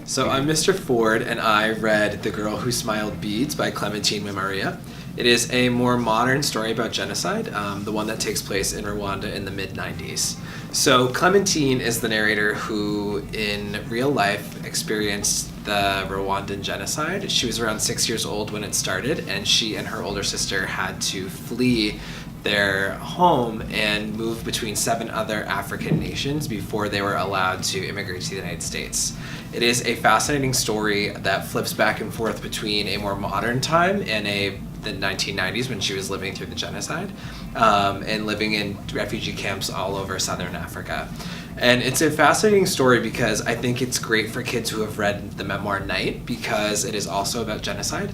So I'm Mr. Ford, and I read The Girl Who Smiled Beads by Clemantine Wamariya. It is a more modern story about genocide, the one that takes place in Rwanda in the mid-90s. So Clemantine is the narrator who, in real life, experienced the Rwandan genocide. She was around 6 years old when it started, and she and her older sister had to flee their home and move between 7 other African nations before they were allowed to immigrate to the United States. It is a fascinating story that flips back and forth between a more modern time and the 1990s when she was living through the genocide and living in refugee camps all over southern Africa. And it's a fascinating story because I think it's great for kids who have read the memoir Night, because it is also about genocide.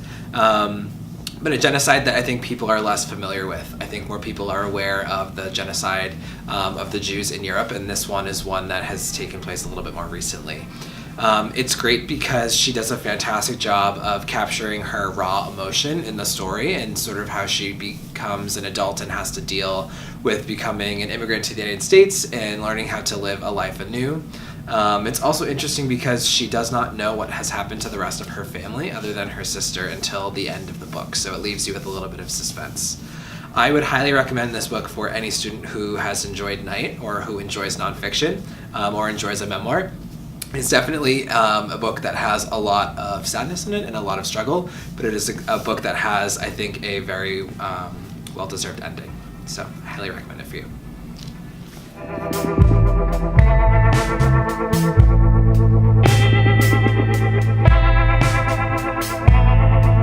But a genocide that I think people are less familiar with. I think more people are aware of the genocide of the Jews in Europe, and this one is one that has taken place a little bit more recently. It's great because she does a fantastic job of capturing her raw emotion in the story and sort of how she becomes an adult and has to deal with becoming an immigrant to the United States and learning how to live a life anew. It's also interesting because she does not know what has happened to the rest of her family other than her sister until the end of the book, so it leaves you with a little bit of suspense. I would highly recommend this book for any student who has enjoyed Night or who enjoys nonfiction or enjoys a memoir. It's definitely a book that has a lot of sadness in it and a lot of struggle, but it is a book that has, I think, a very well-deserved ending. So I highly recommend it for you.